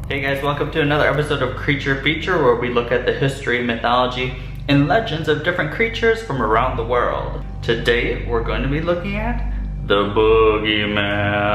Hey guys, welcome to another episode of Creature Feature, where we look at the history, mythology, and legends of different creatures from around the world. Today, we're going to be looking at the Boogeyman.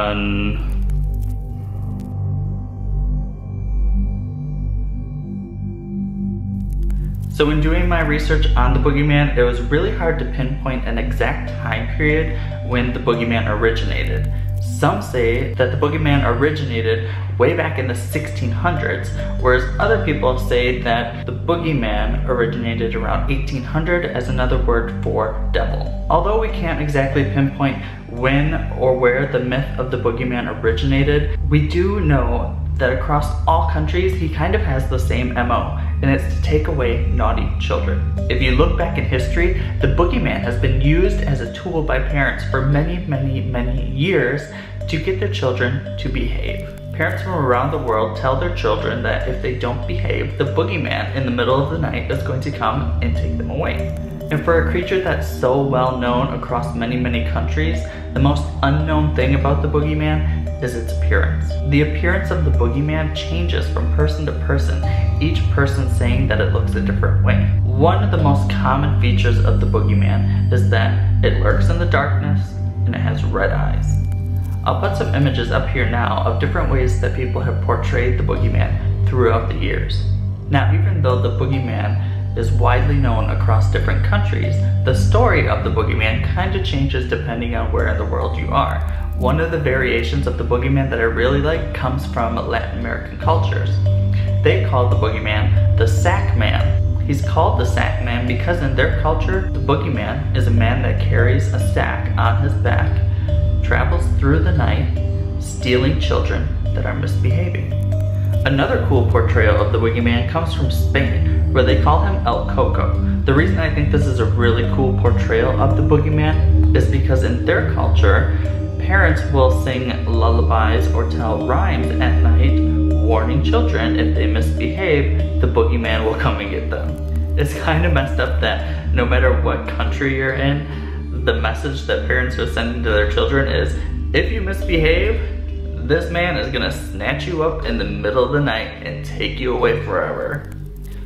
So when doing my research on the Boogeyman, it was really hard to pinpoint an exact time period when the Boogeyman originated. Some say that the Boogeyman originated way back in the 1600s, whereas other people say that the Boogeyman originated around 1800 as another word for devil. Although we can't exactly pinpoint when or where the myth of the Boogeyman originated, we do know that across all countries he kind of has the same MO, and it's to take away naughty children. If you look back in history, the Boogeyman has been used as a tool by parents for many years to get their children to behave. Parents from around the world tell their children that if they don't behave, the Boogeyman in the middle of the night is going to come and take them away. And for a creature that's so well known across many countries, the most unknown thing about the Boogeyman is its appearance. The appearance of the Boogeyman changes from person to person, each person saying that it looks a different way. One of the most common features of the Boogeyman is that it lurks in the darkness and it has red eyes. I'll put some images up here now of different ways that people have portrayed the Boogeyman throughout the years. Now, even though the Boogeyman is widely known across different countries, the story of the Boogeyman kind of changes depending on where in the world you are. One of the variations of the Boogeyman that I really like comes from Latin American cultures. They call the Boogeyman the Sack Man. He's called the Sack Man because in their culture, the Boogeyman is a man that carries a sack on his back, travels through the night, stealing children that are misbehaving. Another cool portrayal of the Boogeyman comes from Spain, where they call him El Coco. The reason I think this is a really cool portrayal of the Boogeyman is because in their culture, parents will sing lullabies or tell rhymes at night, warning children if they misbehave, the Boogeyman will come and get them. It's kind of messed up that no matter what country you're in, the message that parents are sending to their children is, if you misbehave, this man is gonna snatch you up in the middle of the night and take you away forever.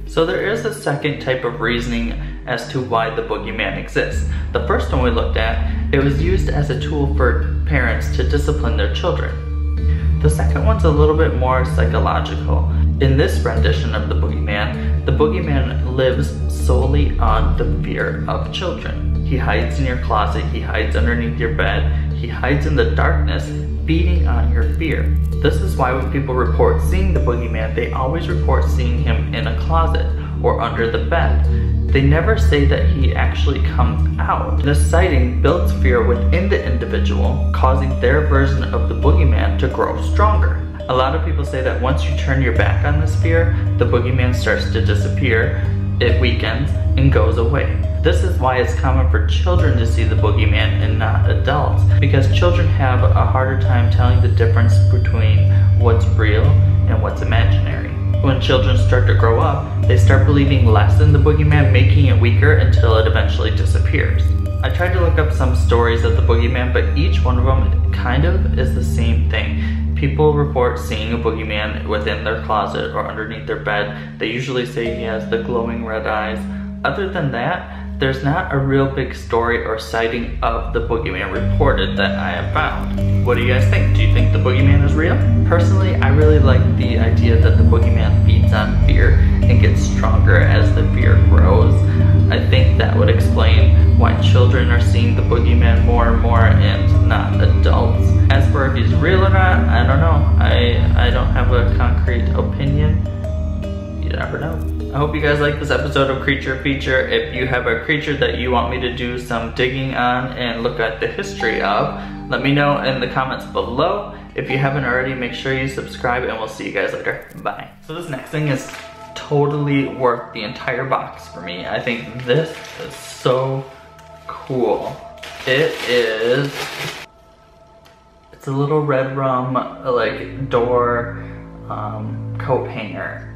So there is a second type of reasoning as to why the Boogeyman exists. The first one we looked at, it was used as a tool for parents to discipline their children. The second one's a little bit more psychological. In this rendition of the Boogeyman lives solely on the fear of children. He hides in your closet, he hides underneath your bed, he hides in the darkness, feeding on your fear. This is why when people report seeing the Boogeyman, they always report seeing him in a closet or under the bed. They never say that he actually comes out. This sighting builds fear within the individual, causing their version of the Boogeyman to grow stronger. A lot of people say that once you turn your back on this fear, the Boogeyman starts to disappear, it weakens, and goes away. This is why it's common for children to see the Boogeyman and not adults, because children have a harder time telling the difference between what's real and what's imaginary. When children start to grow up, they start believing less in the Boogeyman, making it weaker until it eventually disappears. I tried to look up some stories of the Boogeyman, but each one of them kind of is the same thing. People report seeing a Boogeyman within their closet or underneath their bed. They usually say he has the glowing red eyes. Other than that, there's not a real big story or sighting of the Boogeyman reported that I have found. What do you guys think? Do you think the Boogeyman is real? Personally, I really like the idea that the Boogeyman feeds on fear and gets stronger as the fear grows. I think that would explain why children are seeing the Boogeyman more and more and not adults. As for if he's real or not, I don't know. I don't have a concrete opinion. You never know. I hope you guys like this episode of Creature Feature. If you have a creature that you want me to do some digging on and look at the history of, let me know in the comments below. If you haven't already, make sure you subscribe and we'll see you guys later. Bye. So this next thing is totally worth the entire box for me. I think this is so cool. It's a little red rum like door coat hanger.